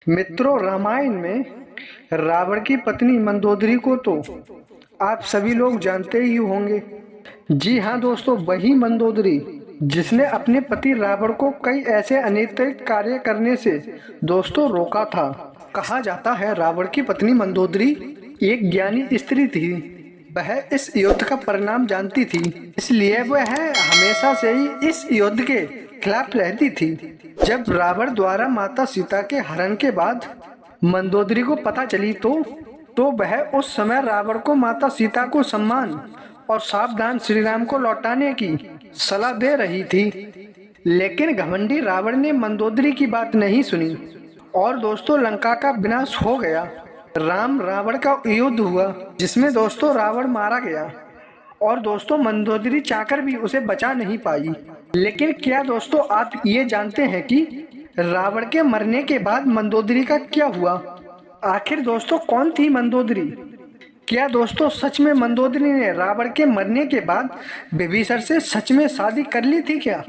मित्रों, रामायण में रावण की पत्नी मंदोदरी को तो आप सभी लोग जानते ही होंगे। जी हाँ दोस्तों, वही मंदोदरी जिसने अपने पति रावण को कई ऐसे अनैतिक कार्य करने से दोस्तों रोका था। कहा जाता है रावण की पत्नी मंदोदरी एक ज्ञानी स्त्री थी। वह इस युद्ध का परिणाम जानती थी, इसलिए वह हमेशा से ही इस युद्ध के खिलाफ रहती थी। जब रावण द्वारा माता सीता के हरण के बाद मंदोदरी को पता चली तो वह उस समय रावण को माता सीता को सम्मान और सावधान श्री राम को लौटाने की सलाह दे रही थी। लेकिन घमंडी रावण ने मंदोदरी की बात नहीं सुनी और दोस्तों लंका का विनाश हो गया। राम रावण का युद्ध हुआ जिसमें दोस्तों रावण मारा गया और दोस्तों मंदोदरी चाहकर भी उसे बचा नहीं पाई। लेकिन क्या दोस्तों आप ये जानते हैं कि रावण के मरने के बाद मंदोदरी का क्या हुआ? आखिर दोस्तों कौन थी मंदोदरी? क्या दोस्तों सच में मंदोदरी ने रावण के मरने के बाद विभीषण से सच में शादी कर ली थी क्या?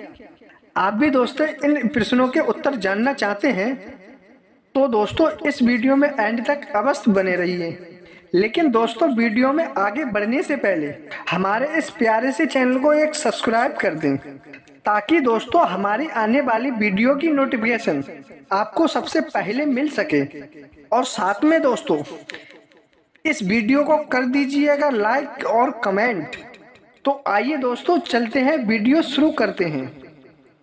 आप भी दोस्तों इन प्रश्नों के उत्तर जानना चाहते हैं तो दोस्तों इस वीडियो में एंड तक अवश्य बने रहिए। लेकिन दोस्तों वीडियो में आगे बढ़ने से पहले हमारे इस प्यारे से चैनल को एक सब्सक्राइब कर दें ताकि दोस्तों हमारी आने वाली वीडियो की नोटिफिकेशन आपको सबसे पहले मिल सके। और साथ में दोस्तों इस वीडियो को कर दीजिएगा लाइक और कमेंट। तो आइए दोस्तों चलते हैं, वीडियो शुरू करते हैं।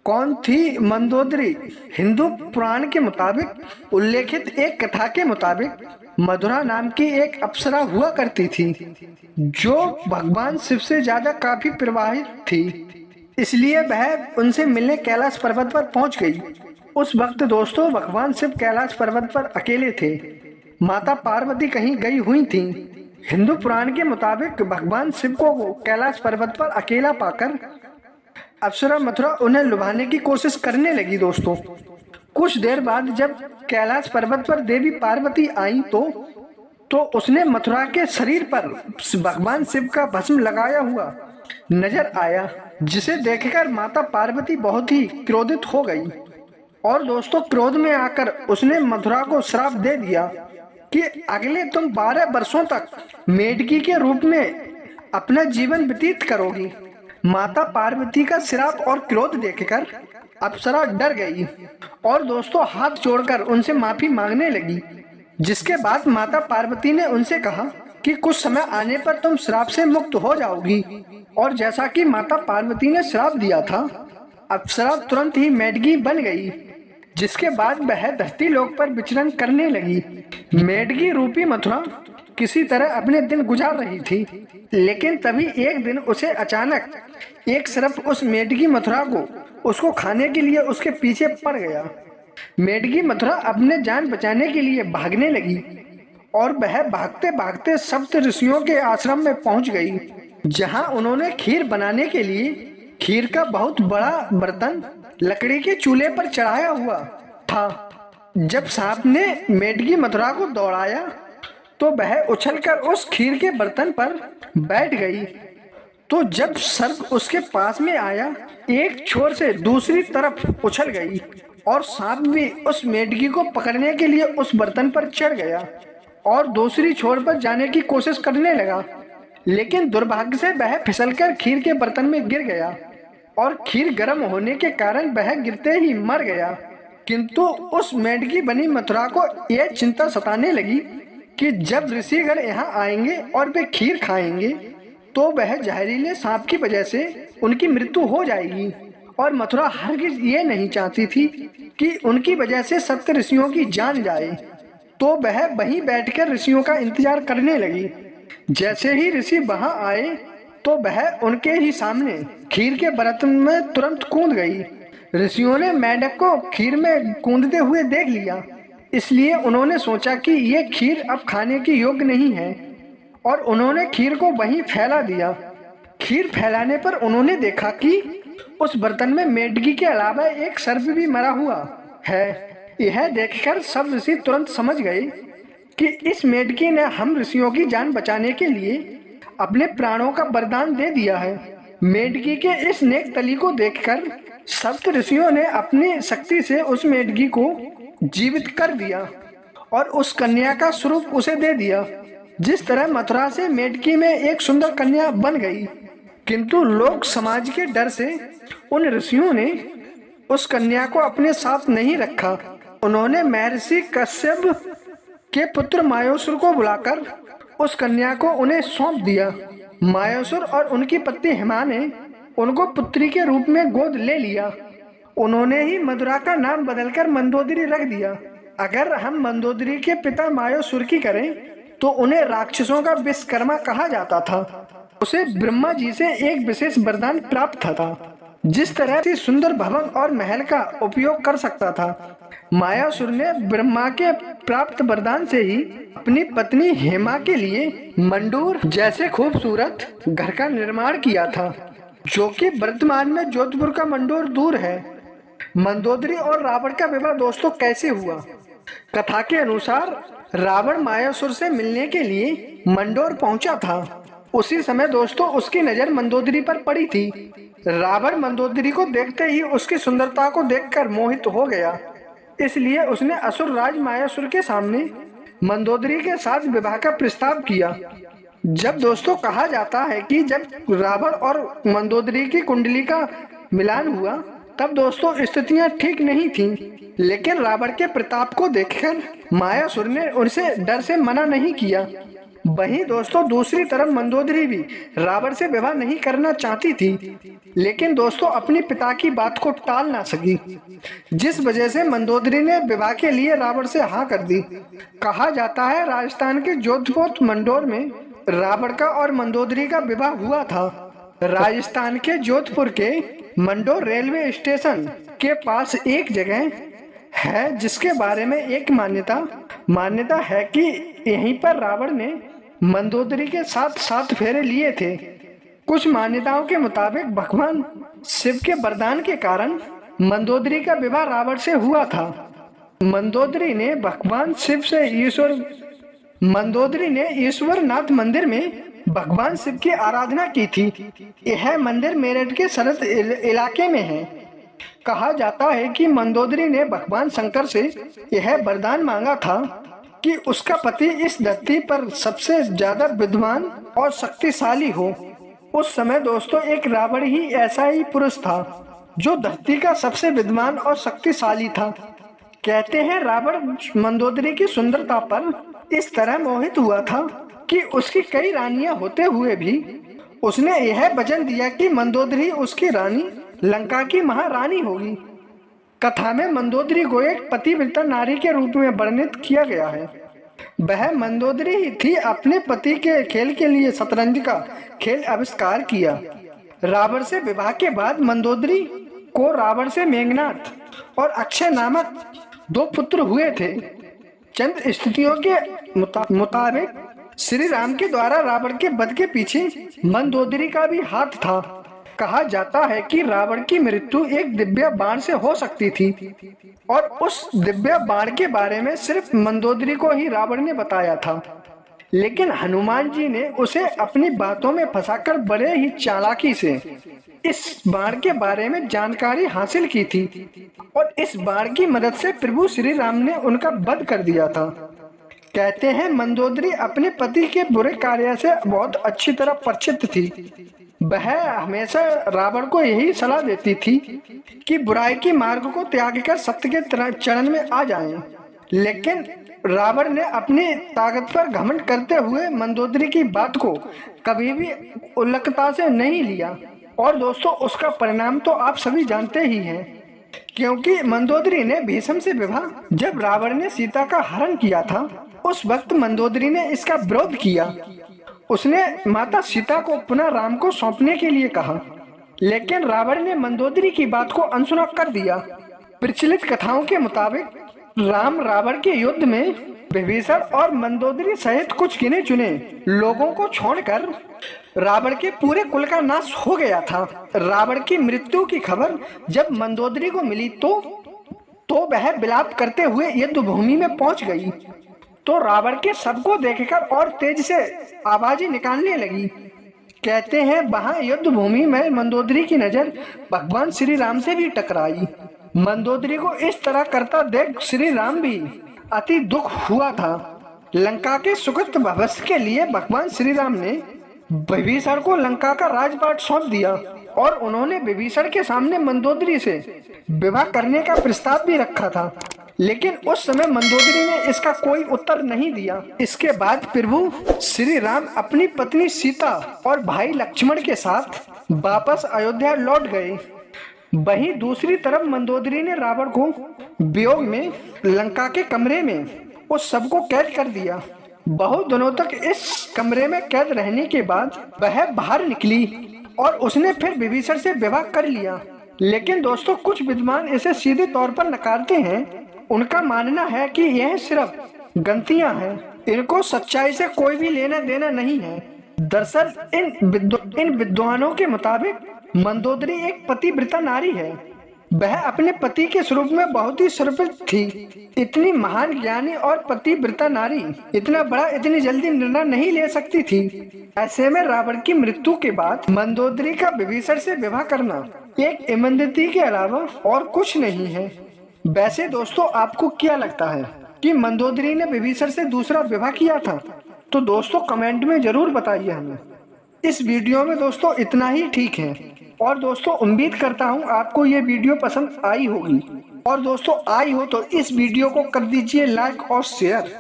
कौन थी मंदोदरी? हिंदू पुराण के मुताबिक उल्लेखित एक कथा के मुताबिक मधुरा नाम की एक अप्सरा हुआ करती थी जो भगवान शिव से ज्यादा काफी प्रवाहित थी, इसलिए वह उनसे मिलने कैलाश पर्वत पर पहुंच गई। उस वक्त दोस्तों भगवान शिव कैलाश पर्वत पर अकेले थे, माता पार्वती कहीं गई हुई थी। हिंदू पुराण के मुताबिक भगवान शिव को कैलाश पर्वत पर अकेला पाकर अप्सरा मथुरा उन्हें लुभाने की कोशिश करने लगी। दोस्तों कुछ देर बाद जब कैलाश पर्वत पर देवी पार्वती आई तो उसने मथुरा के शरीर पर भगवान शिव का भस्म लगाया हुआ नजर आया, जिसे देखकर माता पार्वती बहुत ही क्रोधित हो गई और दोस्तों क्रोध में आकर उसने मथुरा को श्राप दे दिया कि अगले तुम 12 वर्षों तक मेढकी के रूप में अपना जीवन व्यतीत करोगी। माता पार्वती का श्राप और क्रोध देखकर अप्सरा डर गई और दोस्तों हाथ जोड़कर उनसे माफी मांगने लगी। जिसके बाद माता पार्वती ने उनसे कहा कि कुछ समय आने पर तुम श्राप से मुक्त हो जाओगी। और जैसा कि माता पार्वती ने श्राप दिया था, अप्सरा तुरंत ही मेढकी बन गई, जिसके बाद वह धरती लोक पर विचरण करने लगी। मेढकी रूपी मथुरा किसी तरह अपने दिन गुजार रही थी, लेकिन तभी एक दिन उसे अचानक एक सर्प उस मेढकी मथुरा को उसको खाने के लिए उसके पीछे पड़ गया। मेढकी मथुरा अपने जान बचाने के लिए भागने लगी और वह भागते भागते सप्त ऋषियों के आश्रम में पहुंच गई, जहां उन्होंने खीर बनाने के लिए खीर का बहुत बड़ा बर्तन लकड़ी के चूल्हे पर चढ़ाया हुआ था। जब सांप ने मेढकी मथुरा को दौड़ाया तो वह उछलकर उस खीर के बर्तन पर बैठ गई। तो जब सर्प उसके पास में आया, एक छोर से दूसरी तरफ उछल गई और सांप भी उस मेढकी को पकड़ने के लिए उस बर्तन पर चढ़ गया और दूसरी छोर पर जाने की कोशिश करने लगा। लेकिन दुर्भाग्य से वह फिसलकर खीर के बर्तन में गिर गया और खीर गर्म होने के कारण वह गिरते ही मर गया। किंतु उस मेढकी बनी मथुरा को यह चिंता सताने लगी कि जब ऋषिगण यहाँ आएंगे और वे खीर खाएंगे तो वह जहरीले सांप की वजह से उनकी मृत्यु हो जाएगी। और मथुरा हरगिज ये नहीं चाहती थी कि उनकी वजह से सप्त ऋषियों की जान जाए, तो वह वहीं बैठकर ऋषियों का इंतजार करने लगी। जैसे ही ऋषि वहां आए तो वह उनके ही सामने खीर के बर्तन में तुरंत कूद गई। ऋषियों ने मेंढक को खीर में कूदते हुए देख लिया, इसलिए उन्होंने सोचा कि ये खीर अब खाने की योग्य नहीं है और उन्होंने खीर को वहीं फैला दिया। खीर फैलाने पर उन्होंने देखा कि उस बर्तन में मेढकी के अलावा एक सर्प भी मरा हुआ है। यह देखकर सब ऋषि तुरंत समझ गए कि इस मेढकी ने हम ऋषियों की जान बचाने के लिए अपने प्राणों का वरदान दे दिया है। मेढकी के इस नेक तली को देखकर सप्त ऋषियों ने अपनी शक्ति से उस मेढकी को जीवित कर दिया और उस कन्या का स्वरूप उसे दे दिया। जिस तरह मथुरा से मेढकी में एक सुंदर कन्या बन गई, किंतु लोग समाज के डर से उन ऋषियों ने उस कन्या को अपने साथ नहीं रखा। उन्होंने महर्षि कश्यप के पुत्र मायासुर को बुलाकर उस कन्या को उन्हें सौंप दिया। मायासुर और उनकी पत्नी हेमा ने उनको पुत्री के रूप में गोद ले लिया। उन्होंने ही मथुरा का नाम बदलकर मंदोदरी रख दिया। अगर हम मंदोदरी के पिता मायासुर की करें तो उन्हें राक्षसों का विश्वकर्मा कहा जाता था। उसे ब्रह्मा जी से एक विशेष वरदान प्राप्त था, जिस तरह से सुंदर भवन और महल का उपयोग कर सकता था। मायासुर ने ब्रह्मा के प्राप्त वरदान से ही अपनी पत्नी हेमा के लिए मंडूर जैसे खूबसूरत घर का निर्माण किया था, जो कि वर्तमान में जोधपुर का मंडोर दूर है। मंदोदरी और रावण का विवाह दोस्तों कैसे हुआ? कथा के अनुसार रावण मायासुर से मिलने के लिए मंडोर पहुंचा था। उसी समय दोस्तों उसकी नजर मंदोदरी पर पड़ी थी। रावण मंदोदरी को देखते ही उसकी सुंदरता को देखकर मोहित हो गया, इसलिए उसने असुर राज मायासुर के सामने मंदोदरी के साथ विवाह का प्रस्ताव किया। जब दोस्तों कहा जाता है कि जब रावण और मंदोदरी की कुंडली का मिलान हुआ, तब दोस्तों स्थितियां ठीक नहीं थीं, लेकिन रावण के प्रताप को देखकर मायासुर ने उनसे डर से मना नहीं किया। वहीं दोस्तों दूसरी तरफ मंदोदरी भी रावण से विवाह नहीं करना चाहती थी, लेकिन दोस्तों अपने पिता की बात को टाल ना सकी, जिस वजह से मंदोदरी ने विवाह के लिए रावण से हाँ कर दी। कहा जाता है राजस्थान के जोधपुर मंडोर में रावण का और मंदोदरी का विवाह हुआ था। राजस्थान के जोधपुर के मंडोर रेलवे स्टेशन के पास एक जगह है जिसके बारे में एक मान्यता है कि यहीं पर रावण ने मंदोदरी के साथ 7 फेरे लिए थे। कुछ मान्यताओं के मुताबिक भगवान शिव के वरदान के कारण मंदोदरी का विवाह रावण से हुआ था। मंदोदरी ने भगवान शिव से ईश्वरनाथ मंदिर में भगवान शिव की आराधना की थी। यह मंदिर मेरठ के सरहद इलाके में है। कहा जाता है कि मंदोदरी ने भगवान शंकर से यह वरदान मांगा था कि उसका पति इस धरती पर सबसे ज्यादा विद्वान और शक्तिशाली हो। उस समय दोस्तों एक रावण ही ऐसा ही पुरुष था जो धरती का सबसे विद्वान और शक्तिशाली था। कहते हैं रावण मंदोदरी की सुंदरता पर इस तरह मोहित हुआ था कि उसकी कई रानियां होते हुए भी उसने यह वचन दिया कि मंदोदरी उसकी रानी लंका की महारानी होगी। कथा में मंदोदरी को एक पतिव्रता नारी के रूप में वर्णित किया गया है। वह मंदोदरी ही थी अपने पति के खेल के लिए शतरंज का खेल आविष्कार किया। रावण से विवाह के बाद मंदोदरी को रावण से मेघनाथ और अक्षय नामक 2 पुत्र हुए थे। चंद स्थितियों के मुताबिक श्री राम के द्वारा रावण के वध के पीछे मंदोदरी का भी हाथ था। कहा जाता है कि रावण की मृत्यु एक दिव्य बाण से हो सकती थी और उस दिव्य बाण के बारे में सिर्फ मंदोदरी को ही रावण ने बताया था, लेकिन हनुमान जी ने उसे अपनी बातों में फंसाकर बड़े ही चालाकी से इस बाण के बारे में जानकारी हासिल की थी और इस बाण की मदद से प्रभु श्री राम ने उनका वध कर दिया था। कहते हैं मंदोदरी अपने पति के बुरे कार्य से बहुत अच्छी तरह परिचित थी। वह हमेशा रावण को यही सलाह देती थी कि बुराई के मार्ग को त्याग कर सत्य के चरण में आ जाएं। लेकिन रावण ने अपनी ताकत पर घमंड करते हुए मंदोदरी की बात को कभी भी उल्लंघनता से नहीं लिया और दोस्तों उसका परिणाम तो आप सभी जानते ही हैं, क्योंकि मंदोदरी ने भीष्म से विवाह जब रावण ने सीता का हरण किया था उस वक्त मंदोदरी ने इसका विरोध किया। उसने माता सीता को पुनः राम को सौंपने के लिए कहा, लेकिन रावण ने मंदोदरी की बात को अनसुना कर दिया। प्रचलित कथाओं के मुताबिक राम रावण के युद्ध में विभीषण और मंदोदरी सहित कुछ गिने चुने लोगों को छोड़कर रावण के पूरे कुल का नाश हो गया था। रावण की मृत्यु की खबर जब मंदोदरी को मिली तो वह विलाप करते हुए युद्ध भूमि में पहुंच गई तो रावण के शव को देखकर और तेज से आवाजें निकालने लगी। कहते हैं वहां युद्ध भूमि में मंदोदरी की नजर भगवान श्री राम से भी टकराई। मंदोदरी को इस तरह करता देख श्री राम भी अति दुख हुआ था। लंका के सुकृत भविष्य के लिए भगवान श्री राम ने विभीषण को लंका का राजपाट सौंप दिया और उन्होंने विभीषण के सामने मंदोदरी से विवाह करने का प्रस्ताव भी रखा था, लेकिन उस समय मंदोदरी ने इसका कोई उत्तर नहीं दिया। इसके बाद प्रभु श्री राम अपनी पत्नी सीता और भाई लक्ष्मण के साथ वापस अयोध्या लौट गए। वहीं दूसरी तरफ मंदोदरी ने रावण को वियोग में लंका के कमरे में उस सबको कैद कर दिया। बहुत दिनों तक इस कमरे में कैद रहने के बाद वह बाहर निकली और उसने फिर विभीषण से विवाह कर लिया। लेकिन दोस्तों, कुछ विद्वान इसे सीधे तौर पर नकारते हैं। उनका मानना है कि यह सिर्फ गलतियां हैं, इनको सच्चाई से कोई भी लेना देना नहीं है। दरअसल इन विद्वानों के मुताबिक मंदोदरी एक पतिव्रता नारी है। वह अपने पति के स्वरूप में बहुत ही समर्पित थी। इतनी महान ज्ञानी और पतिव्रता नारी इतना बड़ा इतनी जल्दी निर्णय नहीं ले सकती थी। ऐसे में रावण की मृत्यु के बाद मंदोदरी का विभीषण से विवाह करना एक ईमानदारी के अलावा और कुछ नहीं है। वैसे दोस्तों, आपको क्या लगता है कि मंदोदरी ने विभीषण से दूसरा विवाह किया था? तो दोस्तों कमेंट में जरूर बताइए हमें। इस वीडियो में दोस्तों इतना ही ठीक है। और दोस्तों, उम्मीद करता हूँ आपको ये वीडियो पसंद आई होगी। और दोस्तों, आई हो तो इस वीडियो को कर दीजिए लाइक और शेयर।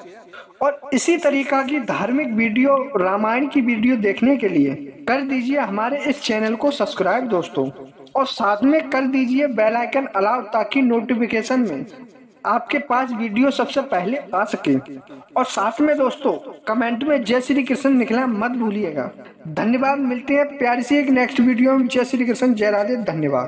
और इसी तरीका की धार्मिक वीडियो, रामायण की वीडियो देखने के लिए कर दीजिए हमारे इस चैनल को सब्सक्राइब दोस्तों। और साथ में कर दीजिए बेल आइकन अलाउ, ताकि नोटिफिकेशन में आपके पास वीडियो सबसे पहले आ सके। और साथ में दोस्तों कमेंट में जय श्री कृष्ण लिखना मत भूलिएगा। धन्यवाद। मिलते हैं प्यारी सी एक नेक्स्ट वीडियो में। जय श्री कृष्ण, जय राधे, धन्यवाद।